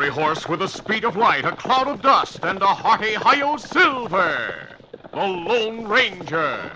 fiery horse with the speed of light, a cloud of dust, and a hearty hi-yo silver, the Lone Ranger.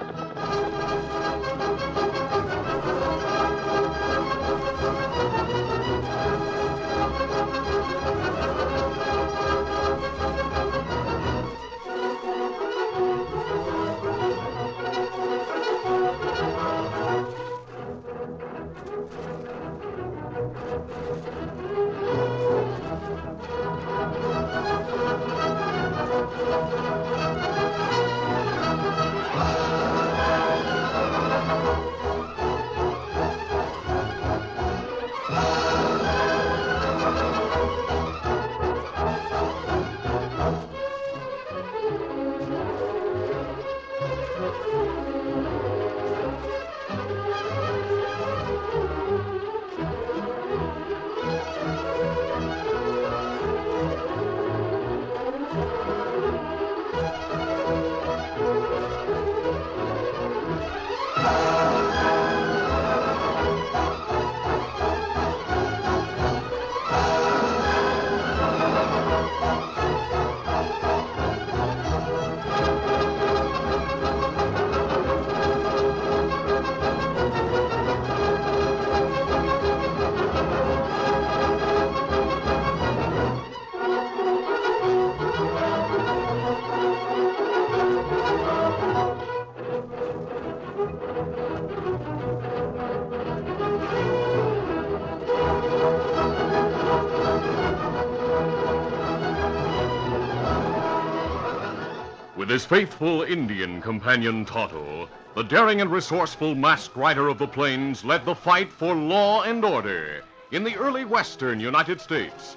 With his faithful Indian companion Tonto, the daring and resourceful masked rider of the plains led the fight for law and order in the early western United States.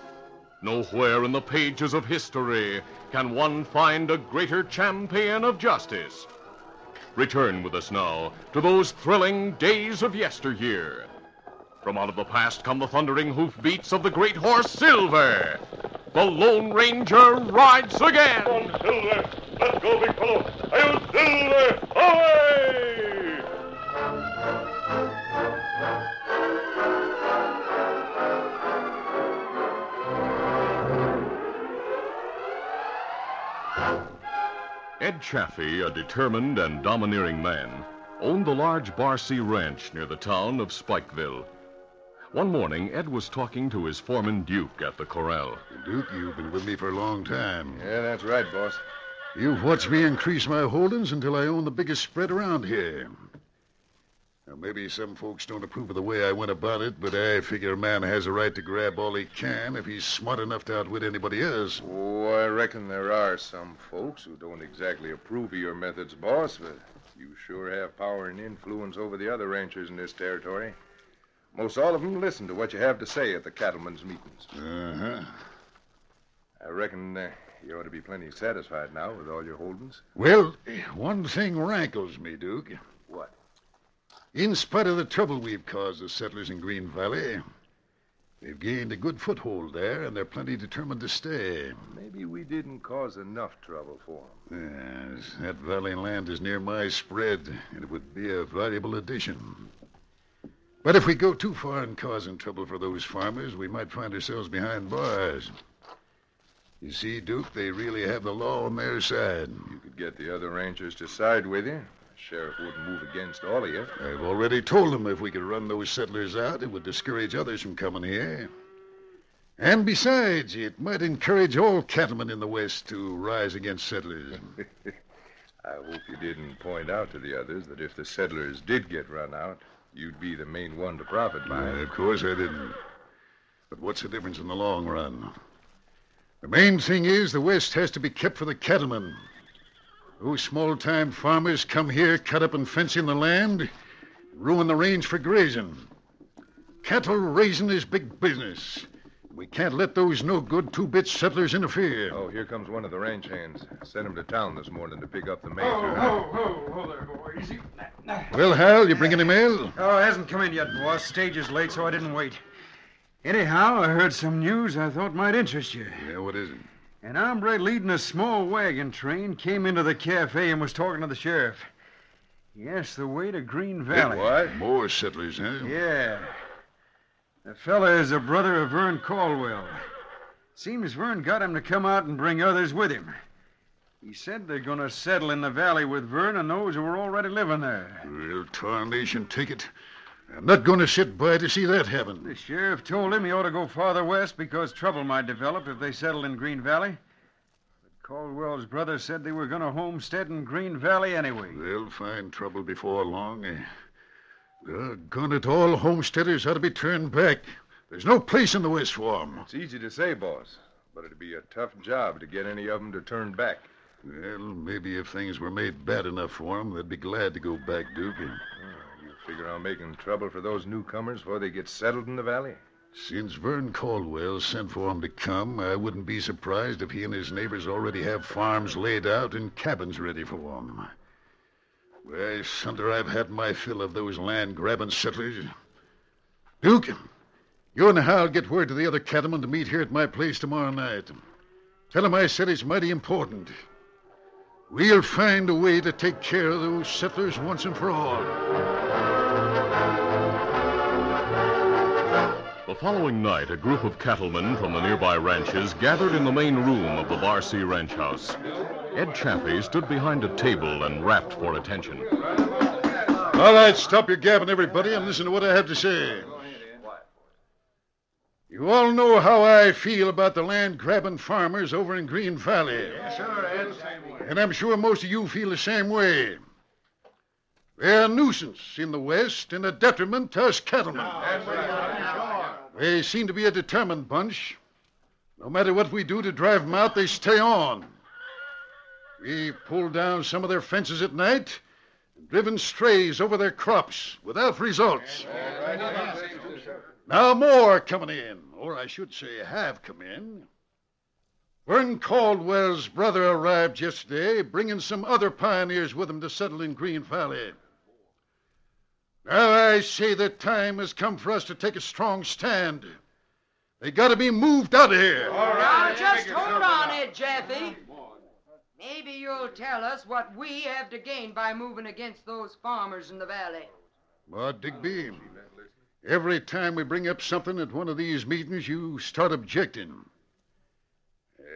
Nowhere in the pages of history can one find a greater champion of justice. Return with us now to those thrilling days of yesteryear. From out of the past come the thundering hoofbeats of the great horse Silver. The Lone Ranger rides again. Come on, Silver. Let's go, big fellow. Hi-yo, Silver. Away! Ed Chaffee, a determined and domineering man, owned the large Barcy ranch near the town of Spikeville. One morning, Ed was talking to his foreman, Duke, at the corral. Duke, you've been with me for a long time. Yeah, that's right, boss. You've watched me increase my holdings until I own the biggest spread around here. Now, maybe some folks don't approve of the way I went about it, but I figure a man has a right to grab all he can if he's smart enough to outwit anybody else. Oh, I reckon there are some folks who don't exactly approve of your methods, boss, but you sure have power and influence over the other ranchers in this territory. Most all of them listen to what you have to say at the cattlemen's meetings. Uh-huh. I reckon you ought to be plenty satisfied now with all your holdings. Well, one thing rankles me, Duke. What? In spite of the trouble we've caused the settlers in Green Valley, they've gained a good foothold there, and they're plenty determined to stay. Maybe we didn't cause enough trouble for them. Yes, that valley land is near my spread, and it would be a valuable addition. But if we go too far in causing trouble for those farmers, we might find ourselves behind bars. You see, Duke, they really have the law on their side. You could get the other ranchers to side with you. The sheriff wouldn't move against all of you. I've already told them if we could run those settlers out, it would discourage others from coming here. And besides, it might encourage all cattlemen in the West to rise against settlers. I hope you didn't point out to the others that if the settlers did get run out, you'd be the main one to profit by it. Of course I didn't. But what's the difference in the long run? The main thing is the West has to be kept for the cattlemen. Those small-time farmers come here, cut up and fence in the land, ruin the range for grazing. Cattle raising is big business. We can't let those no-good two-bit settlers interfere. Oh, here comes one of the ranch hands. Sent him to town this morning to pick up the major. Oh, there, boys. Well, Hal, you bring any mail? Oh, it hasn't come in yet, boss. Stage is late, so I didn't wait. Anyhow, I heard some news I thought might interest you. Yeah, what is it? An hombre leading a small wagon train came into the cafe and was talking to the sheriff. He asked the way to Green Valley. What? More settlers, huh? Yeah. The fella is a brother of Vern Caldwell. Seems Vern got him to come out and bring others with him. He said they're going to settle in the valley with Vern and those who are already living there. Well, tarnation take it. I'm not going to sit by to see that happen. The sheriff told him he ought to go farther west because trouble might develop if they settled in Green Valley. But Caldwell's brother said they were going to homestead in Green Valley anyway. They'll find trouble before long. Doggone it, all homesteaders ought to be turned back. There's no place in the West for 'em. It's easy to say, boss, but it'd be a tough job to get any of them to turn back. Well, maybe if things were made bad enough for 'em, they'd be glad to go back, Duke. You figure on making trouble for those newcomers before they get settled in the valley? Since Vern Caldwell sent for 'em to come, I wouldn't be surprised if he and his neighbors already have farms laid out and cabins ready for 'em. Why, Sunday, I've had my fill of those land-grabbing settlers. Duke, you and Hal get word to the other cattlemen to meet here at my place tomorrow night. Tell 'em I said it's mighty important. We'll find a way to take care of those settlers once and for all. The following night, a group of cattlemen from the nearby ranches gathered in the main room of the Bar C ranch house. Ed Chaffee stood behind a table and rapped for attention. All right, stop your gabbing, everybody, and listen to what I have to say. You all know how I feel about the land-grabbing farmers over in Green Valley. Yes, sir, Ed. And I'm sure most of you feel the same way. They're a nuisance in the West and a detriment to us cattlemen. They seem to be a determined bunch. No matter what we do to drive them out, they stay on. We pulled down some of their fences at night and driven strays over their crops without results. Now more are coming in, or I should say have come in. Vern Caldwell's brother arrived yesterday, bringing some other pioneers with him to settle in Green Valley. Now I say the time has come for us to take a strong stand. They got to be moved out of here. Now, just hold on, Ed Chaffee. Maybe you'll tell us what we have to gain by moving against those farmers in the valley. But, Digby, every time we bring up something at one of these meetings, you start objecting.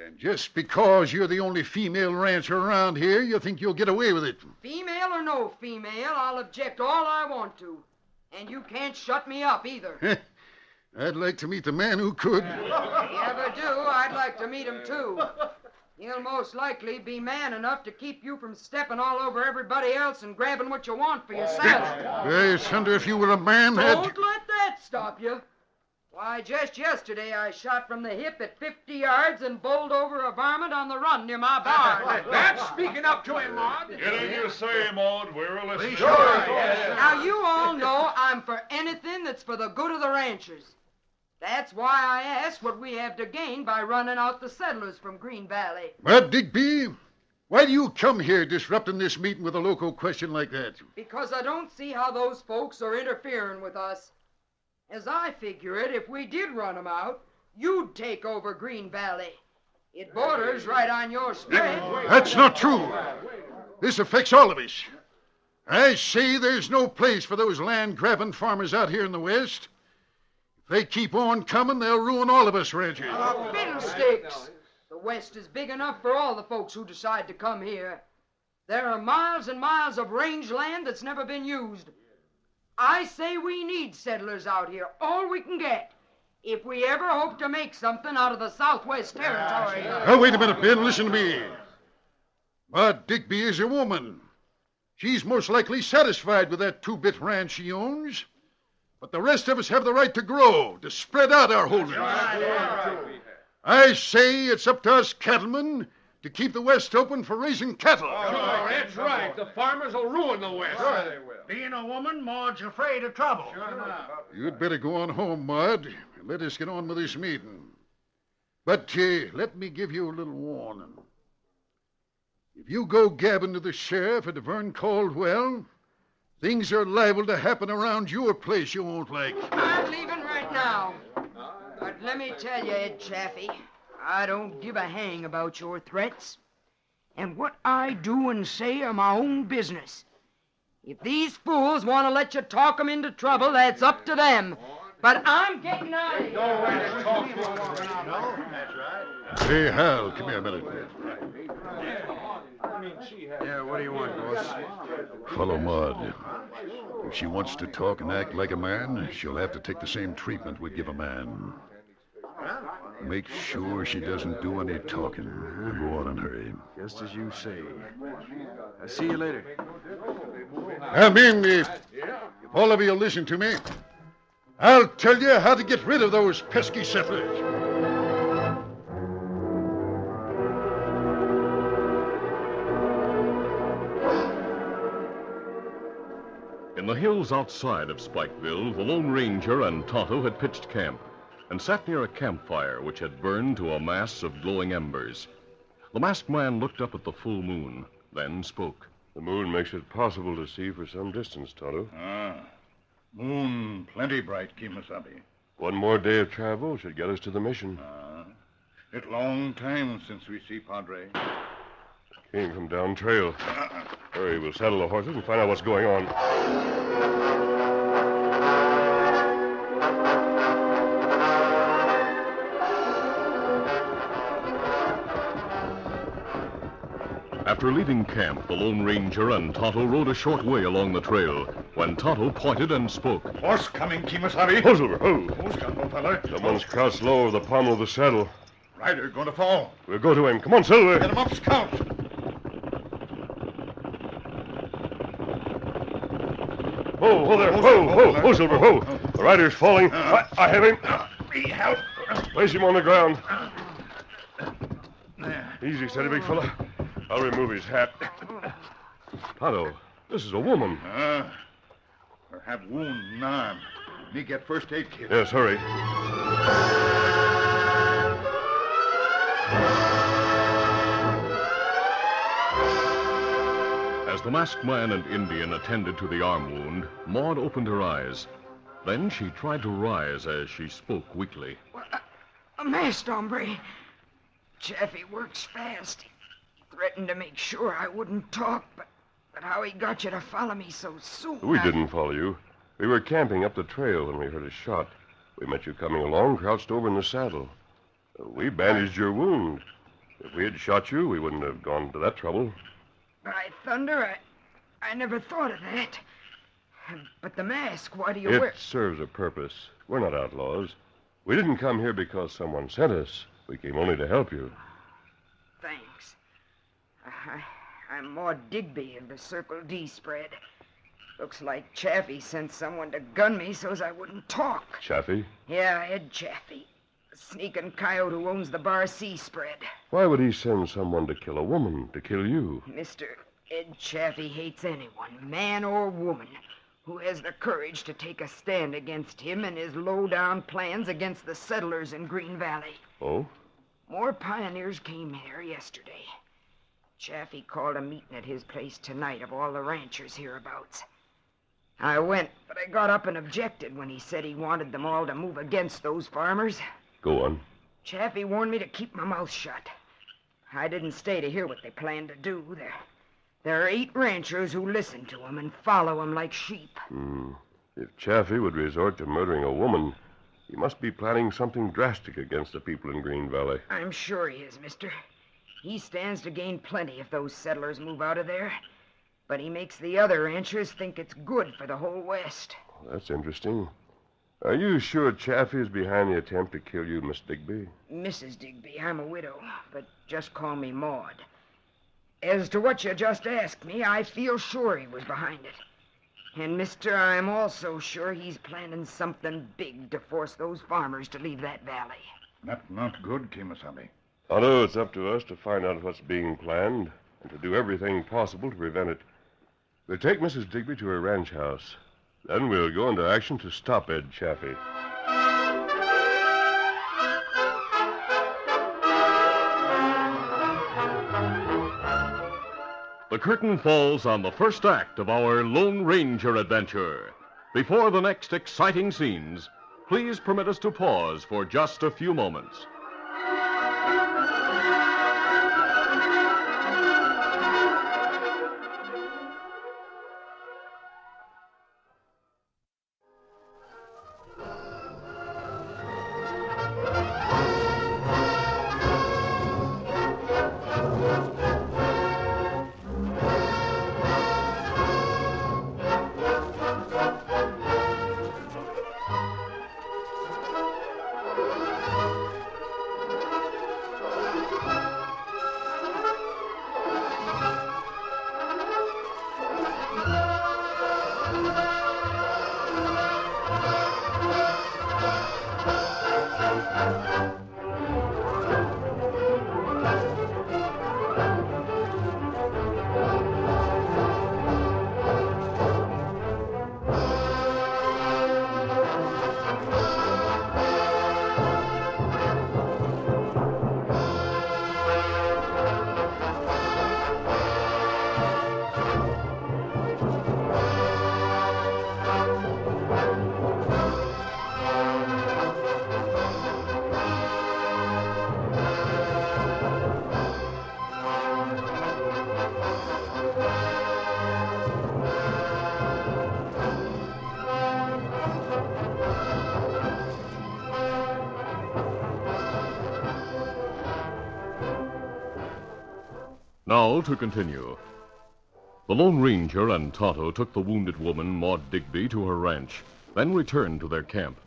And just because you're the only female rancher around here, you think you'll get away with it. Female or no female, I'll object all I want to. And you can't shut me up either. I'd like to meet the man who could. If you ever do, I'd like to meet him too. He'll most likely be man enough to keep you from stepping all over everybody else and grabbing what you want for yourself. Hey, Thunder, if you were a man, Don't let that stop you. Why, just yesterday I shot from the hip at 50 yards and bowled over a varmint on the run near my barn. That's speaking up to him, Maud. Get in your say, Maud. We're a listening. Now, you all know I'm for anything that's for the good of the ranchers. That's why I asked what we have to gain by running out the settlers from Green Valley. But, Digby, why do you come here disrupting this meeting with a local question like that? Because I don't see how those folks are interfering with us. As I figure it, if we did run them out, you'd take over Green Valley. It borders right on your spread. That's not true. This affects all of us. I say there's no place for those land-grabbing farmers out here in the West. If they keep on coming, they'll ruin all of us ranchers. Fiddlesticks! The West is big enough for all the folks who decide to come here. There are miles and miles of range land that's never been used. I say we need settlers out here, all we can get, if we ever hope to make something out of the Southwest Territory. Now, wait a minute, Ben. Listen to me. But Digby is a woman. She's most likely satisfied with that two-bit ranch she owns. But the rest of us have the right to grow, to spread out our holdings. I say it's up to us cattlemen to keep the West open for raising cattle. That's right. The farmers will ruin the West. Sure they will. Being a woman, Maud's afraid of trouble. You'd better go on home, Maud, and let us get on with this meeting. But let me give you a little warning. If you go gabbing to the sheriff at Vern Caldwell, things are liable to happen around your place you won't like. I'm leaving right now. But let me tell you, Ed Chaffee, I don't give a hang about your threats. And what I do and say are my own business. If these fools want to let you talk them into trouble, that's up to them. But I'm getting out of here. No way to talk to them. No, that's right. Hey, Hal, come here a minute. Yeah, what do you want, boss? Follow Maud. If she wants to talk and act like a man, she'll have to take the same treatment we give a man. Make sure she doesn't do any talking. Go on and hurry. Just as you say. I'll see you later. I mean, if all of you listen to me, I'll tell you how to get rid of those pesky settlers. In the hills outside of Spikeville, the Lone Ranger and Tonto had pitched camp and sat near a campfire which had burned to a mass of glowing embers. The masked man looked up at the full moon, then spoke. The moon makes it possible to see for some distance, Tonto. Moon plenty bright, Kimasabi. One more day of travel should get us to the mission. It long time since we see Padre. Came from down trail. Hurry, we'll saddle the horses and find out what's going on. After leaving camp, the Lone Ranger and Tonto rode a short way along the trail when Tonto pointed and spoke. Horse coming, Kimasabi. Ho, Silver, ho! Who's got no fella? Someone's crouched low over the pommel of the saddle. Rider going to fall. We'll go to him. Come on, Silver. Get him up, Scout. Ho there. Ho, Silver, ho. The rider's falling. I have him. Me help. Place him on the ground. Easy, steady, big fella. I'll remove his hat. Tonto, this is a woman. Her have wound in arm. Me get first aid kit. Yes, hurry. As the masked man and Indian attended to the arm wound, Maud opened her eyes. Then she tried to rise as she spoke weakly. A masked hombre. Chaffee works fast. He threatened to make sure I wouldn't talk, but how he got you to follow me so soon? We didn't follow you. We were camping up the trail when we heard a shot. We met you coming along, crouched over in the saddle. We bandaged your wound. If we had shot you, we wouldn't have gone to that trouble. By thunder, I never thought of that. But the mask, why do you It wear... serves a purpose. We're not outlaws. We didn't come here because someone sent us. We came only to help you. Thanks. I'm Maud Digby of the Circle D spread. Looks like Chaffee sent someone to gun me so's I wouldn't talk. Chaffee? Yeah, Ed Chaffee. The sneaking coyote who owns the Bar C spread. Why would he send someone to kill a woman, to kill you? Mr. Ed Chaffee hates anyone, man or woman, who has the courage to take a stand against him and his low-down plans against the settlers in Green Valley. Oh? More pioneers came here yesterday. Chaffee called a meeting at his place tonight of all the ranchers hereabouts. I went, but I got up and objected when he said he wanted them all to move against those farmers. Go on. Chaffee warned me to keep my mouth shut. I didn't stay to hear what they planned to do. There are 8 ranchers who listen to him and follow him like sheep. If Chaffee would resort to murdering a woman, he must be planning something drastic against the people in Green Valley. I'm sure he is, mister. He stands to gain plenty if those settlers move out of there. But he makes the other ranchers think it's good for the whole West. That's interesting. Are you sure Chaffee is behind the attempt to kill you, Miss Digby? Mrs. Digby, I'm a widow, but just call me Maud. As to what you just asked me, I feel sure he was behind it. And, mister, I'm also sure he's planning something big to force those farmers to leave that valley. That's not good, Kimasabi. Tonto, it's up to us to find out what's being planned and to do everything possible to prevent it. We'll take Mrs. Digby to her ranch house. Then we'll go into action to stop Ed Chaffee. The curtain falls on the first act of our Lone Ranger adventure. Before the next exciting scenes, please permit us to pause for just a few moments. Now to continue. The Lone Ranger and Tonto took the wounded woman, Maud Digby, to her ranch, then returned to their camp.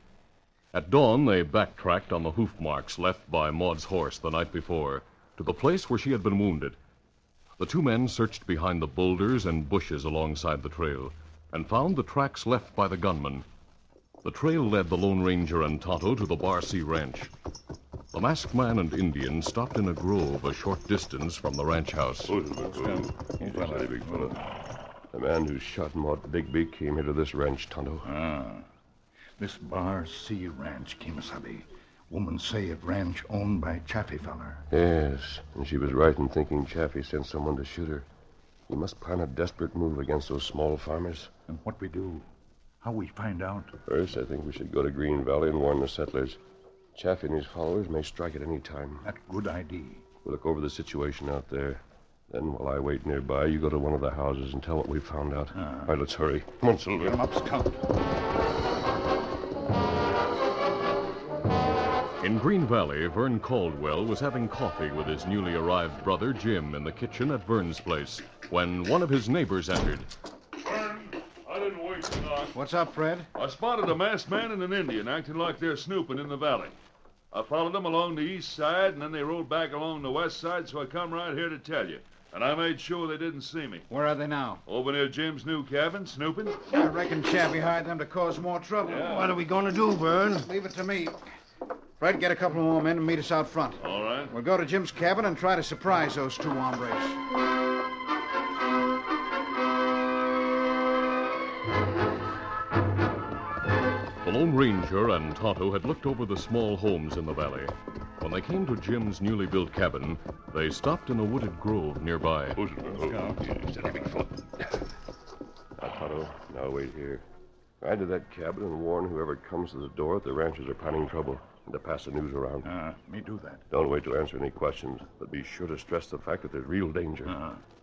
At dawn, they backtracked on the hoof marks left by Maud's horse the night before to the place where she had been wounded. The two men searched behind the boulders and bushes alongside the trail and found the tracks left by the gunman. The trail led the Lone Ranger and Tonto to the Bar C Ranch. The masked man and Indian stopped in a grove a short distance from the ranch house. Big fella. The man who shot Maud Digby came here to this ranch, Tonto. This Bar C Ranch, Kimasabi. Woman say it ranch owned by Chaffee feller. Yes, and she was right in thinking Chaffee sent someone to shoot her. He must plan a desperate move against those small farmers. And what we do? How we find out? First, I think we should go to Green Valley and warn the settlers. Chaffee and his followers may strike at any time. That good idea. We'll look over the situation out there. Then, while I wait nearby, you go to one of the houses and tell what we found out. All right, let's hurry. Come on, Silver. Get 'em up, Scout. In Green Valley, Vern Caldwell was having coffee with his newly arrived brother, Jim, in the kitchen at Vern's place when one of his neighbors entered. Vern, I didn't wait to knock. What's up, Fred? I spotted a masked man and an Indian acting like they're snooping in the valley. I followed them along the east side, and then they rode back along the west side, so I come right here to tell you. And I made sure they didn't see me. Where are they now? Over near Jim's new cabin, snooping. I reckon Chappie hired them to cause more trouble. Yeah. What are we going to do, Vern? Leave it to me. Fred, get a couple more men and meet us out front. All right. We'll go to Jim's cabin and try to surprise those two hombres. The Lone Ranger and Tonto had looked over the small homes in the valley. When they came to Jim's newly built cabin, they stopped in a wooded grove nearby. Steady, big fella. Now, Tonto, now wait here. Ride to that cabin and warn whoever comes to the door that the ranchers are planning trouble and to pass the news around. Me do that. Don't wait to answer any questions, but be sure to stress the fact that there's real danger.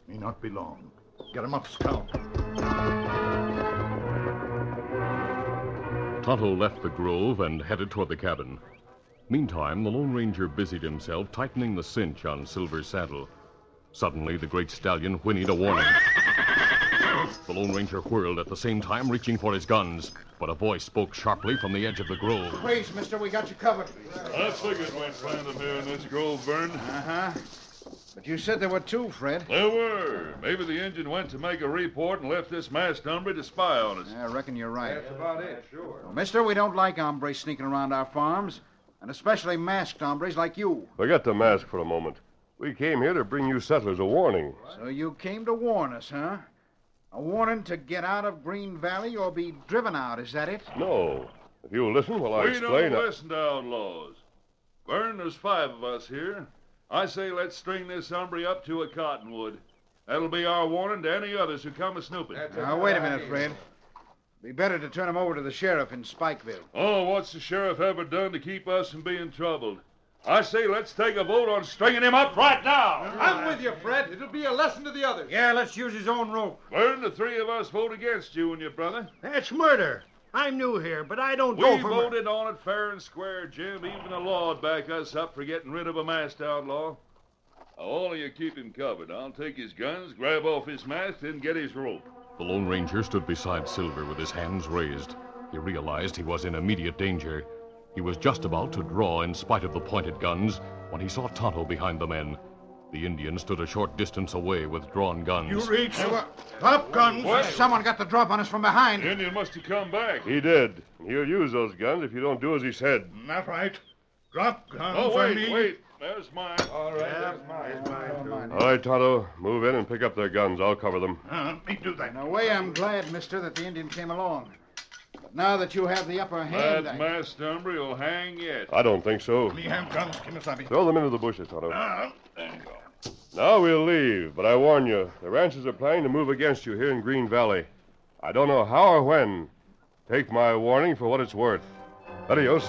Me not be long. Get 'em up, Scout. Tonto left the grove and headed toward the cabin. Meantime, the Lone Ranger busied himself tightening the cinch on Silver's saddle. Suddenly, the great stallion whinnied a warning. The Lone Ranger whirled at the same time, reaching for his guns. But a voice spoke sharply from the edge of the grove. Please, mister, we got you covered. I figured we'd find them here in this grove, Vern. Uh-huh. But you said there were two, Fred. There were. Maybe the engine went to make a report and left this masked hombre to spy on us. I reckon you're right. That's about it, sure. Well, mister, we don't like hombres sneaking around our farms, and especially masked hombres like you. Forget the mask for a moment. We came here to bring you settlers a warning. So you came to warn us, huh? A warning to get out of Green Valley or be driven out, is that it? No. If you'll listen while I We explain... don't listen to outlaws. Vern, there's 5 of us here. I say let's string this hombre up to a cottonwood. That'll be our warning to any others who come a snooping. Now, wait a minute, Fred. Be better to turn him over to the sheriff in Spikeville. Oh, what's the sheriff ever done to keep us from being troubled? I say let's take a vote on stringing him up right now. I'm with you, Fred. It'll be a lesson to the others. Yeah, let's use his own rope. Vern, the 3 of us vote against you and your brother. That's murder. I'm new here, but I don't We go for murder. voted on it fair and square, Jim. Even the law'd back us up for getting rid of a masked outlaw. Now, all of you keep him covered. I'll take his guns, grab off his mask, then get his rope. The Lone Ranger stood beside Silver with his hands raised. He realized he was in immediate danger. He was just about to draw in spite of the pointed guns when he saw Tonto behind the men. The Indian stood a short distance away with drawn guns. You reach. Up, guns. What? Someone got the drop on us from behind. The Indian must have come back. He did. He'll use those guns if you don't do as he said. That's right. Drop gun Oh, for wait, me. wait. There's mine. All right, that's mine. All right, Tonto, move in and pick up their guns. I'll cover them. Let me do that. In a way, I'm glad, mister, that the Indian came along. But now that you have the upper hand, That masked hombre will hang yet. I don't think so. We have guns, Kimasabi. Throw them into the bushes, Tonto. There you go. Now we'll leave, but I warn you, the ranchers are planning to move against you here in Green Valley. I don't know how or when. Take my warning for what it's worth. Adios.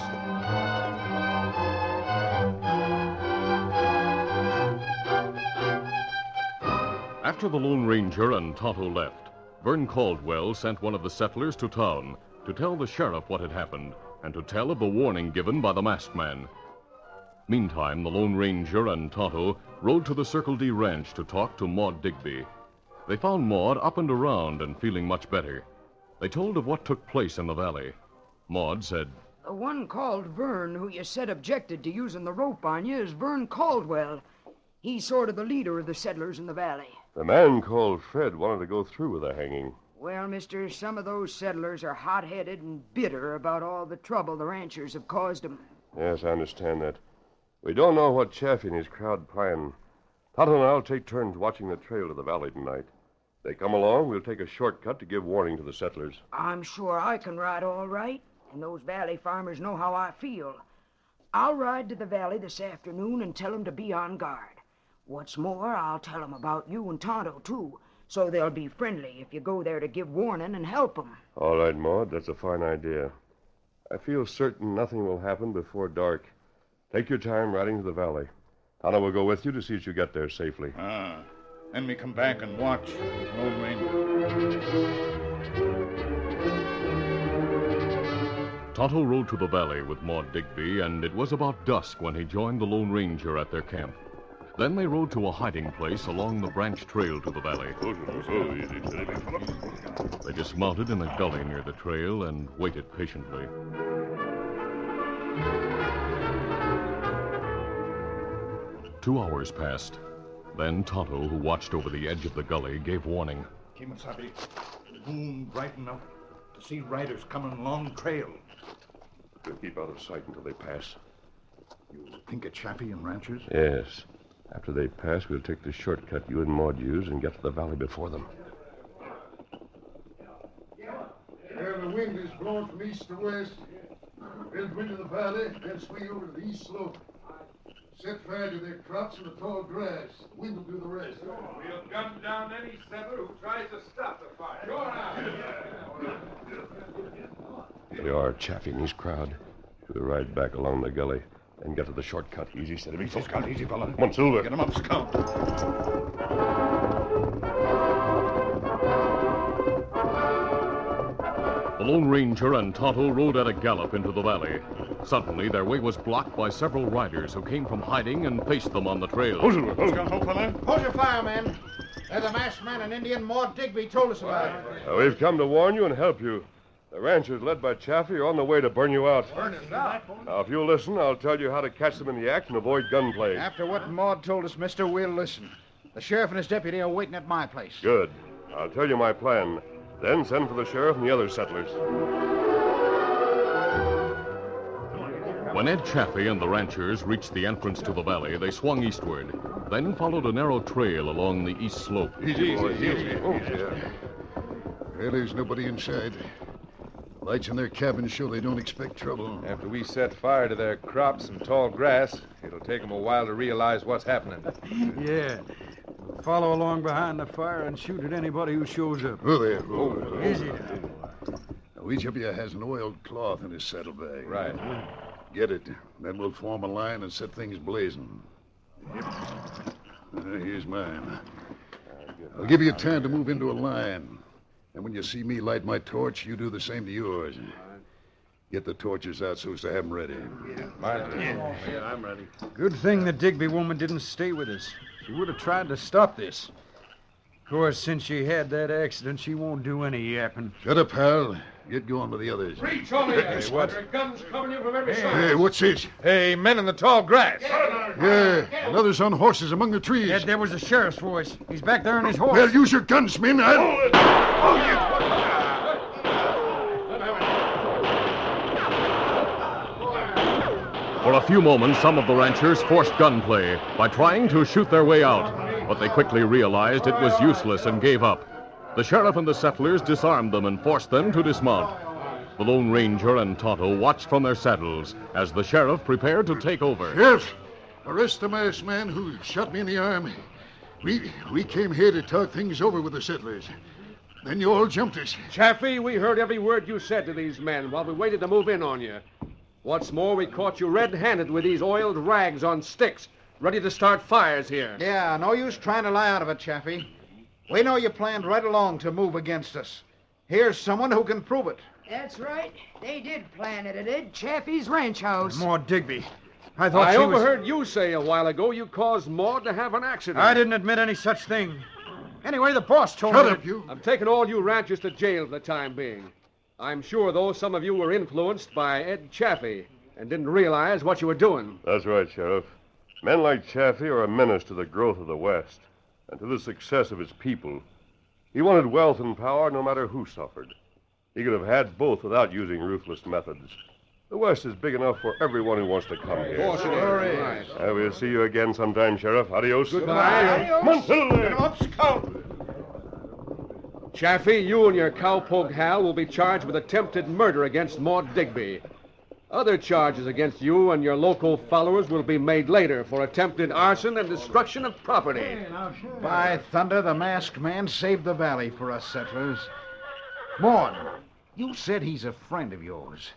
After the Lone Ranger and Tonto left, Vern Caldwell sent one of the settlers to town to tell the sheriff what had happened and to tell of the warning given by the masked man. Meantime, the Lone Ranger and Tonto rode to the Circle D Ranch to talk to Maud Digby. They found Maud up and around and feeling much better. They told of what took place in the valley. Maud said, The one called Vern, who you said objected to using the rope on you, is Vern Caldwell. He's sort of the leader of the settlers in the valley. The man called Fred wanted to go through with the hanging. Well, mister, some of those settlers are hot-headed and bitter about all the trouble the ranchers have caused them. Yes, I understand that. We don't know what Chaffee and his crowd plan. Tonto and I'll take turns watching the trail to the valley tonight. They come along, we'll take a shortcut to give warning to the settlers. I'm sure I can ride all right, and those valley farmers know how I feel. I'll ride to the valley this afternoon and tell them to be on guard. What's more, I'll tell them about you and Tonto, too, so they'll be friendly if you go there to give warning and help them. All right, Maud, that's a fine idea. I feel certain nothing will happen before dark. Take your time riding to the valley. Tonto will go with you to see that you get there safely. Then we come back and watch Lone Ranger. Tonto rode to the valley with Maud Digby, and it was about dusk when he joined the Lone Ranger at their camp. Then they rode to a hiding place along the branch trail to the valley. They dismounted in a gully near the trail and waited patiently. Two hours passed. Then Tonto, who watched over the edge of the gully, gave warning. Kimasabi, the moon bright enough to see riders coming along the trail. We'll keep out of sight until they pass. You think it's Chaffee and ranchers? Yes. After they pass, we'll take the shortcut you and Maud use and get to the valley before them. Well, the wind is blowing from east to west. We'll go into the valley, then swing over to the east slope. Set fire to their crops and the tall grass. The wind will do the rest. We'll gun down any settler who tries to stop the fire. Sure now. They are Chaffee and his crowd. We'll ride back along the gully and get to the shortcut. Easy, steady, Easy, Scout, easy, fella. Come on, Silver. Get him up, Scout. The Lone Ranger and Tonto rode at a gallop into the valley. Suddenly, their way was blocked by several riders who came from hiding and faced them on the trail. Scout, hold, fella. Hold your fire, men. They're the masked man and Indian Maud Digby told us about it. We've come to warn you and help you. The ranchers led by Chaffee are on the way to burn you out. Burn us out. Now, if you'll listen, I'll tell you how to catch them in the act and avoid gunplay. After what Maud told us, mister, we'll listen. The sheriff and his deputy are waiting at my place. Good. I'll tell you my plan. Then send for the sheriff and the other settlers. When Ed Chaffee and the ranchers reached the entrance to the valley, they swung eastward, then followed a narrow trail along the east slope. Easy. Oh, yeah. Well, there's nobody inside. Lights in their cabins show they don't expect trouble. After we set fire to their crops and tall grass, it'll take them a while to realize what's happening. Yeah. We'll follow along behind the fire and shoot at anybody who shows up. Oh, there. Easy now. Now, each of you has an oiled cloth in his saddlebag. Right. Get it. Then we'll form a line and set things blazing. Here's mine. I'll give you time to move into a line. And when you see me light my torch, you do the same to yours. Get the torches out so as to have them ready. Yeah, I'm ready. Good thing the Digby woman didn't stay with us. She would have tried to stop this. Of course, since she had that accident, she won't do any yapping. Shut up, pal. Get going with the others. Reach on me. There are guns covering you from every side. Hey, what's this? Hey, men in the tall grass. Yeah, and others on horses among the trees. Ed, there was the sheriff's voice. He's back there on his horse. Well, use your guns, men. For a few moments, some of the ranchers forced gunplay by trying to shoot their way out, but they quickly realized it was useless and gave up. The sheriff and the settlers disarmed them and forced them to dismount. The Lone Ranger and Tonto watched from their saddles as the sheriff prepared to take over. Sheriff, arrest the masked man who shot me in the arm. We came here to talk things over with the settlers. Then you all jumped us. Chaffee, we heard every word you said to these men while we waited to move in on you. What's more, we caught you red-handed with these oiled rags on sticks, ready to start fires here. Yeah, no use trying to lie out of it, Chaffee. We know you planned right along to move against us. Here's someone who can prove it. That's right. They did plan it at Ed Chaffee's ranch house. Maud Digby. I thought I she was... overheard you say a while ago you caused Maud to have an accident. I didn't admit any such thing. Anyway, the boss told Shut me up, that... you. I'm taking all you ranchers to jail for the time being. I'm sure, though, some of you were influenced by Ed Chaffee and didn't realize what you were doing. That's right, Sheriff. Men like Chaffee are a menace to the growth of the West and to the success of its people. He wanted wealth and power no matter who suffered. He could have had both without using ruthless methods. The West is big enough for everyone who wants to come here. Of course it is. Right. We'll see you again sometime, Sheriff. Adios. Goodbye. Come on, settle there. Up, Scout. Chaffee, you and your cowpoke Hal will be charged with attempted murder against Maud Digby. Other charges against you and your local followers will be made later for attempted arson and destruction of property. By thunder, the masked man saved the valley for us settlers. Maud, you said he's a friend of yours.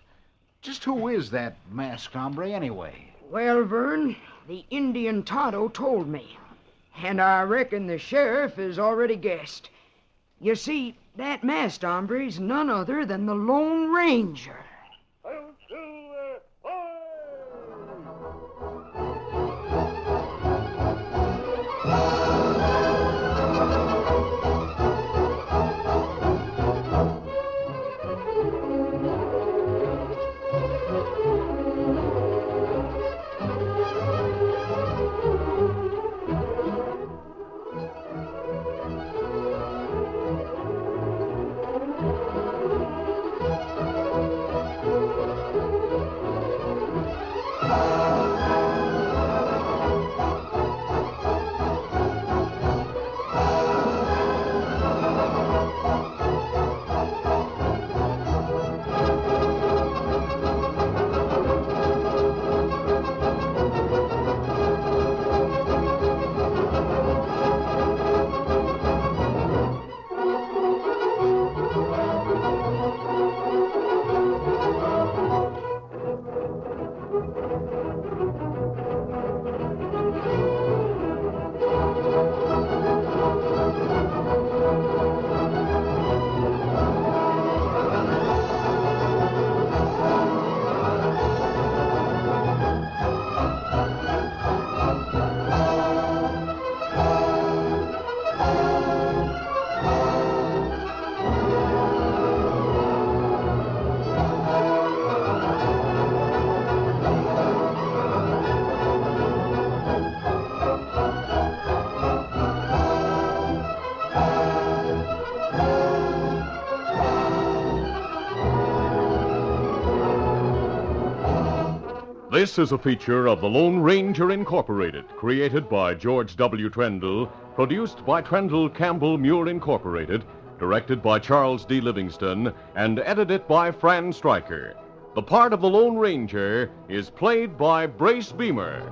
Just who is that masked hombre anyway? Well, Vern, the Indian Tonto told me. And I reckon the sheriff has already guessed. You see, that masked hombre's none other than the Lone Ranger. This is a feature of the Lone Ranger Incorporated, created by George W. Trendle, produced by Trendle Campbell Muir Incorporated, directed by Charles D. Livingston, and edited by Fran Stryker. The part of the Lone Ranger is played by Brace Beamer.